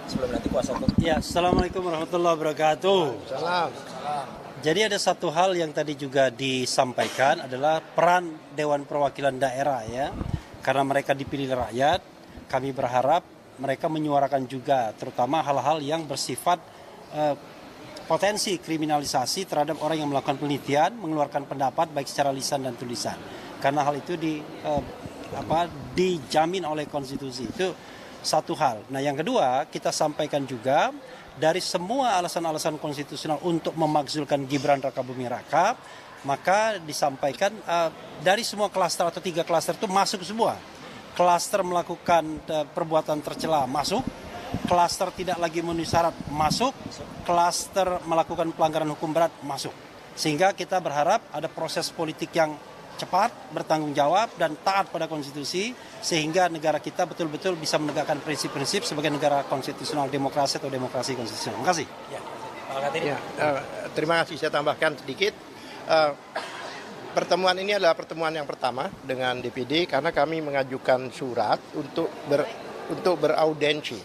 sebelum nanti kuasa hukum. Ya, Assalamualaikum warahmatullahi wabarakatuh. Salam. Jadi ada satu hal yang tadi juga disampaikan adalah peran Dewan Perwakilan Daerah ya. Karena mereka dipilih rakyat, kami berharap mereka menyuarakan juga terutama hal-hal yang bersifat potensi kriminalisasi terhadap orang yang melakukan penelitian, mengeluarkan pendapat baik secara lisan dan tulisan. Karena hal itu dijamin oleh konstitusi. Itu satu hal. Nah, yang kedua, kita sampaikan juga dari semua alasan-alasan konstitusional untuk memakzulkan Gibran Rakabuming Raka, maka disampaikan dari semua klaster atau 3 klaster itu masuk semua. Klaster melakukan perbuatan tercela masuk, klaster tidak lagi memenuhi syarat masuk, klaster melakukan pelanggaran hukum berat masuk. Sehingga kita berharap ada proses politik yang cepat, bertanggung jawab, dan taat pada konstitusi, sehingga negara kita betul-betul bisa menegakkan prinsip-prinsip sebagai negara konstitusional demokrasi atau demokrasi konstitusional. Terima kasih. Terima kasih, saya tambahkan sedikit. Pertemuan ini adalah pertemuan yang pertama dengan DPD karena kami mengajukan surat untuk beraudiensi.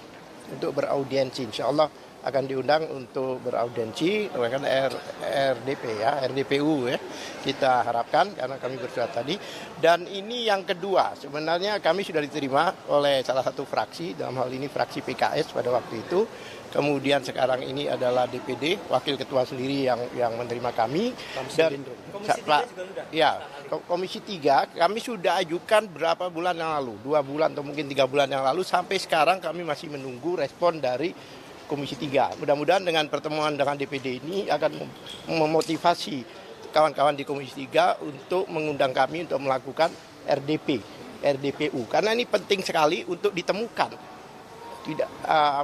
Insya Allah akan diundang untuk beraudiensi dengan RDPU ya. Kita harapkan karena kami bersurat tadi. Dan ini yang kedua, sebenarnya kami sudah diterima oleh salah satu fraksi, dalam hal ini fraksi PKS pada waktu itu. Kemudian sekarang ini adalah DPD, wakil ketua sendiri yang menerima kami. Dan Komisi 3 kami sudah ajukan berapa bulan yang lalu, 2 bulan atau mungkin 3 bulan yang lalu, sampai sekarang kami masih menunggu respon dari Komisi 3. Mudah-mudahan dengan pertemuan dengan DPD ini akan memotivasi kawan-kawan di Komisi 3 untuk mengundang kami untuk melakukan RDPU. Karena ini penting sekali untuk ditemukan. Tidak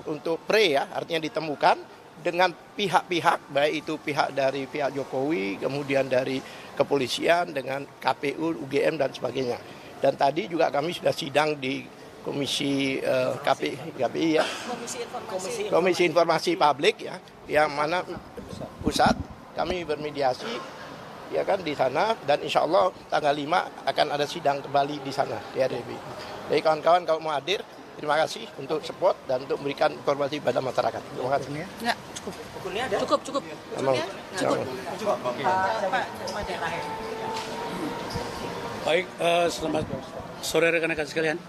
untuk artinya ditemukan dengan pihak-pihak, baik itu pihak dari pihak Jokowi, kemudian dari kepolisian, dengan KPU, UGM dan sebagainya. Dan tadi juga kami sudah sidang di Komisi KPI ya, Komisi Informasi Publik ya, yang mana pusat kami bermediasi ya kan di sana, dan insya Allah tanggal 5 akan ada sidang kembali di sana di RDP. Jadi kawan-kawan kalau mau hadir, terima kasih untuk support dan untuk memberikan informasi pada masyarakat. Terima kasih. Ya, cukup. Cukup. Baik, selamat sore rekan-rekan sekalian.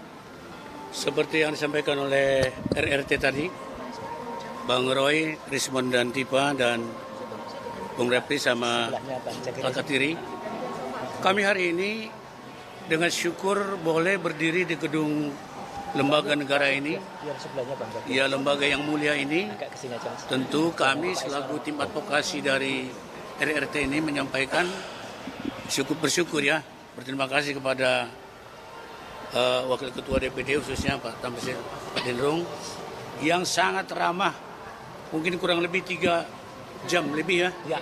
Seperti yang disampaikan oleh RRT tadi, Bang Roy, Rismon dan Tipa, dan Bung Repli sama Pak Katiri, kami hari ini dengan syukur boleh berdiri di gedung lembaga negara ini, ya lembaga yang mulia ini. Tentu kami selaku tim advokasi dari RRT ini menyampaikan bersyukur ya, berterima kasih kepada Wakil Ketua DPD khususnya Pak Tamzil Pak Dinrung yang sangat ramah, mungkin kurang lebih 3 jam lebih ya.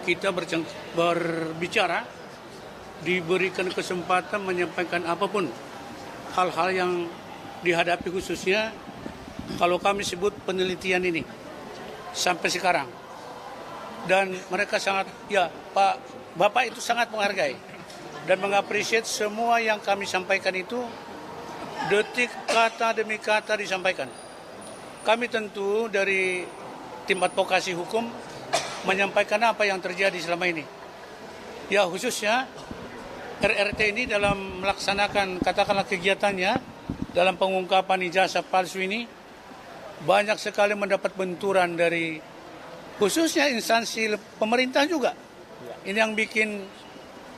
Kita berbicara, diberikan kesempatan menyampaikan apapun hal-hal yang dihadapi, khususnya kalau kami sebut penelitian ini sampai sekarang. Dan mereka sangat, Bapak itu sangat menghargai dan mengapresiasi semua yang kami sampaikan itu, detik kata demi kata disampaikan. Kami tentu dari tim advokasi hukum menyampaikan apa yang terjadi selama ini. Ya, khususnya RRT ini dalam melaksanakan katakanlah kegiatannya dalam pengungkapan ijazah palsu ini banyak sekali mendapat benturan dari khususnya instansi pemerintah juga. Ini yang bikin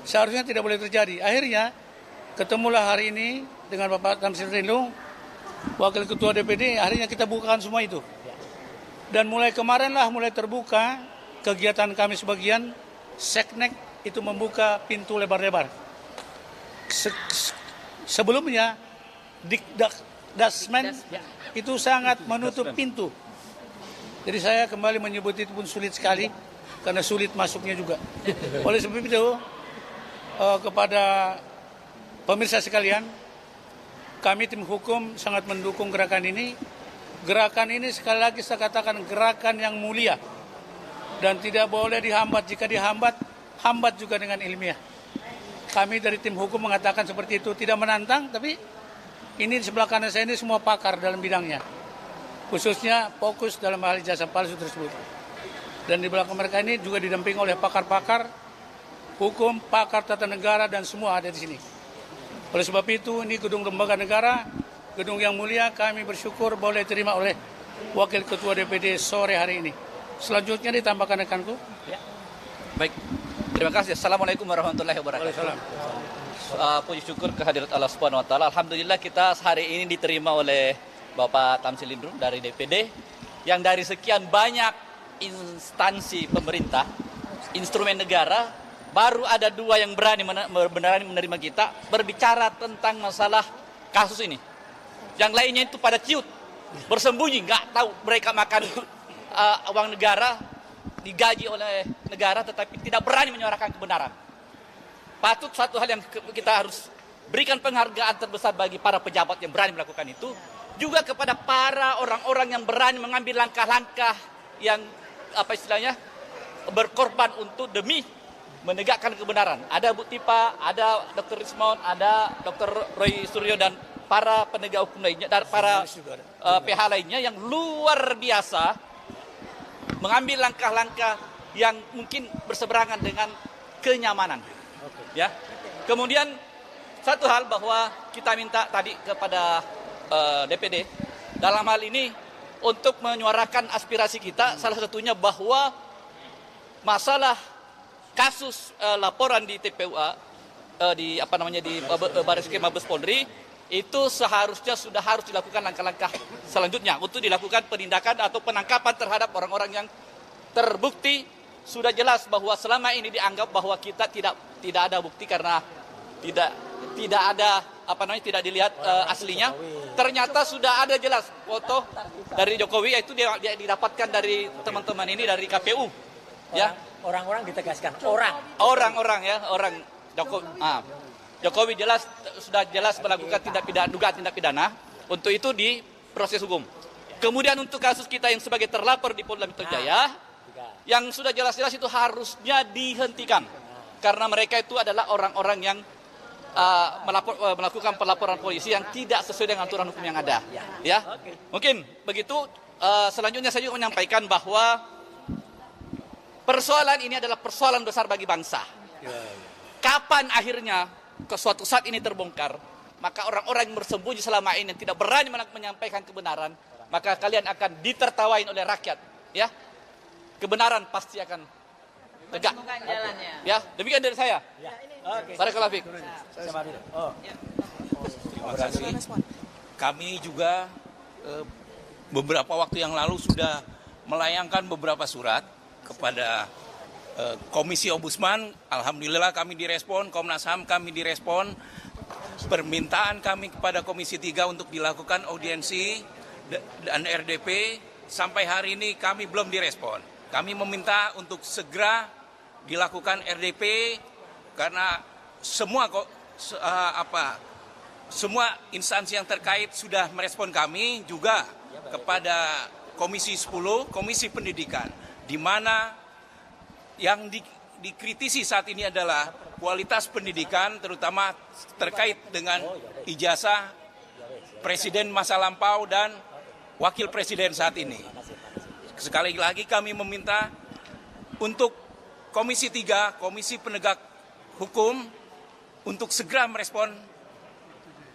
seharusnya tidak boleh terjadi. Akhirnya ketemulah hari ini dengan Bapak Tamzil Rindu, Wakil Ketua DPD, akhirnya kita bukakan semua itu. Dan mulai kemarin mulai terbuka kegiatan kami sebagian, Seknek itu membuka pintu lebar-lebar. Sebelumnya Dasmen itu sangat menutup pintu. Jadi saya kembali menyebut itu pun sulit sekali karena sulit masuknya juga. Oleh sebab itu kepada pemirsa sekalian, kami tim hukum sangat mendukung gerakan ini. Gerakan ini sekali lagi saya katakan gerakan yang mulia dan tidak boleh dihambat. Jika dihambat, hambat juga dengan ilmiah. Kami dari tim hukum mengatakan seperti itu, tidak menantang, tapi ini di sebelah kanan saya ini semua pakar dalam bidangnya. khususnya fokus dalam hal ijazah palsu tersebut. Dan di belakang mereka ini juga didampingi oleh pakar-pakar hukum, pakar tata negara, dan semua ada di sini. Oleh sebab itu, ini gedung lembaga negara, gedung yang mulia, kami bersyukur boleh terima oleh Wakil Ketua DPD sore hari ini. Selanjutnya ditambahkan rekanku. Ya. Baik, terima kasih. Assalamualaikum warahmatullahi wabarakatuh. Waalaikumsalam. Puji syukur kehadirat Allah Subhanahu Wa Taala. Alhamdulillah kita hari ini diterima oleh Bapak Tamsil Lindrung dari DPD, yang dari sekian banyak instansi pemerintah, instrumen negara, baru ada 2 yang berani menerima kita berbicara tentang masalah kasus ini. Yang lainnya itu pada ciut, bersembunyi, nggak tahu mereka makan uang negara, digaji oleh negara, tetapi tidak berani menyuarakan kebenaran. Patut satu hal yang kita harus berikan penghargaan terbesar bagi para pejabat yang berani melakukan itu, juga kepada para orang-orang yang berani mengambil langkah-langkah yang berkorban untuk demi menegakkan kebenaran. Ada Bu Tipa, ada Dr. Rismond, ada Dr. Roy Suryo, dan para penegak hukum lainnya, dan para PH lainnya yang luar biasa mengambil langkah-langkah yang mungkin berseberangan dengan kenyamanan. Ya. Kemudian satu hal bahwa kita minta tadi kepada DPD dalam hal ini untuk menyuarakan aspirasi kita, salah satunya bahwa masalah kasus laporan di TPUA di Bareskrim Mabes Polri itu seharusnya sudah harus dilakukan langkah-langkah selanjutnya untuk dilakukan penindakan atau penangkapan terhadap orang-orang yang terbukti sudah jelas bahwa selama ini dianggap bahwa kita tidak ada bukti karena tidak ada tidak dilihat aslinya. Ternyata sudah ada jelas foto dari Jokowi, yaitu dia didapatkan dari teman-teman ini dari KPU. Ya. Orang-orang ditegaskan. Orang-orang Jokowi sudah jelas melakukan dugaan tindak pidana. Untuk itu di proses hukum. Kemudian untuk kasus kita yang sebagai terlapor di Polda Metro Jaya, yang sudah jelas-jelas itu harusnya dihentikan. Karena mereka itu adalah orang-orang yang melakukan pelaporan polisi yang tidak sesuai dengan aturan hukum yang ada. Ya, mungkin begitu. Selanjutnya saya juga menyampaikan bahwa persoalan ini adalah persoalan besar bagi bangsa. Kapan akhirnya ke suatu saat ini terbongkar, maka orang-orang yang bersembunyi selama ini yang tidak berani menyampaikan kebenaran, maka kalian akan ditertawain oleh rakyat. Ya, kebenaran pasti akan tegak. Ya, demikian dari saya. Barakallahu fiik. Terima kasih. Kami juga beberapa waktu yang lalu sudah melayangkan beberapa surat kepada Komisi Ombudsman. Alhamdulillah kami direspon, Komnas HAM kami direspon. Permintaan kami kepada Komisi 3 untuk dilakukan audiensi dan RDP sampai hari ini kami belum direspon. Kami meminta untuk segera dilakukan RDP karena semua instansi yang terkait sudah merespon kami, juga kepada Komisi 10, Komisi Pendidikan, di mana yang dikritisi saat ini adalah kualitas pendidikan, terutama terkait dengan ijazah Presiden masa lampau dan Wakil Presiden saat ini. Sekali lagi kami meminta untuk Komisi 3, Komisi Penegak Hukum, untuk segera merespon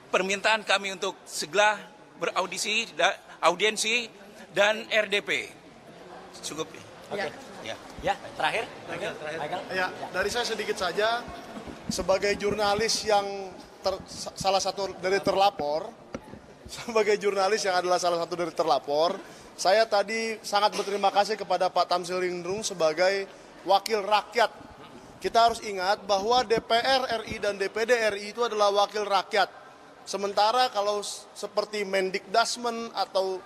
permintaan kami untuk segera audiensi dan RDP. Cukup. Oke. Ya, terakhir. Ya, dari saya sedikit saja. Sebagai jurnalis yang salah satu dari terlapor, saya tadi sangat berterima kasih kepada Pak Tamsil Lindrung sebagai wakil rakyat. Kita harus ingat bahwa DPR RI dan DPD RI itu adalah wakil rakyat. Sementara kalau seperti Mendikdasmen atau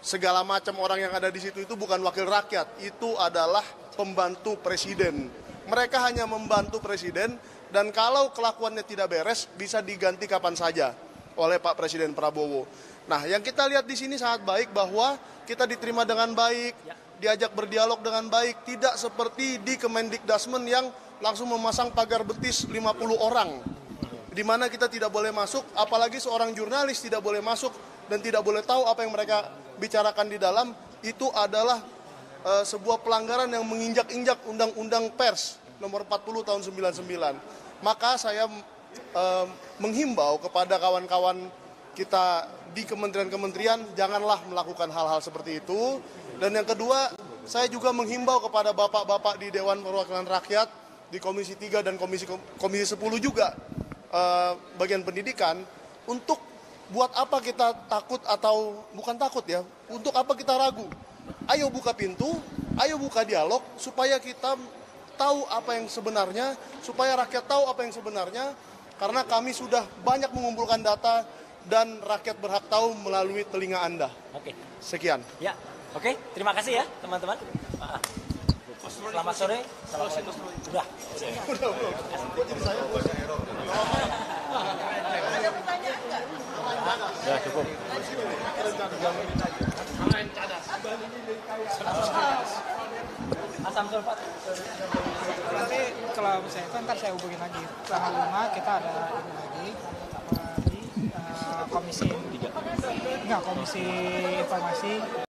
segala macam orang yang ada di situ itu bukan wakil rakyat, itu adalah pembantu presiden. Mereka hanya membantu presiden, dan kalau kelakuannya tidak beres bisa diganti kapan saja oleh Pak Presiden Prabowo. Nah, yang kita lihat di sini sangat baik bahwa kita diterima dengan baik, diajak berdialog dengan baik, tidak seperti di Kemendikdasmen yang langsung memasang pagar betis 50 orang, di mana kita tidak boleh masuk, apalagi seorang jurnalis tidak boleh masuk dan tidak boleh tahu apa yang mereka bicarakan di dalam itu adalah sebuah pelanggaran yang menginjak-injak Undang-Undang Pers nomor 40 tahun 99. Maka saya menghimbau kepada kawan-kawan kita di kementerian-kementerian janganlah melakukan hal-hal seperti itu. Dan yang kedua, saya juga menghimbau kepada bapak-bapak di Dewan Perwakilan Rakyat, di Komisi 3 dan Komisi 10 juga, bagian pendidikan, untuk buat apa kita takut atau bukan takut ya, untuk apa kita ragu. Ayo buka pintu, ayo buka dialog, supaya kita tahu apa yang sebenarnya, supaya rakyat tahu apa yang sebenarnya, karena kami sudah banyak mengumpulkan data dan rakyat berhak tahu melalui telinga Anda. Oke. Sekian. Ya. Oke, terima kasih ya teman-teman. Selamat sore. Assalamualaikum. Sudah. Ya cukup. Asam sulfat. Nanti kalau misalnya itu ntar saya hubungin lagi. Tanggal 5 kita ada ini lagi di komisi 3. Enggak, komisi informasi.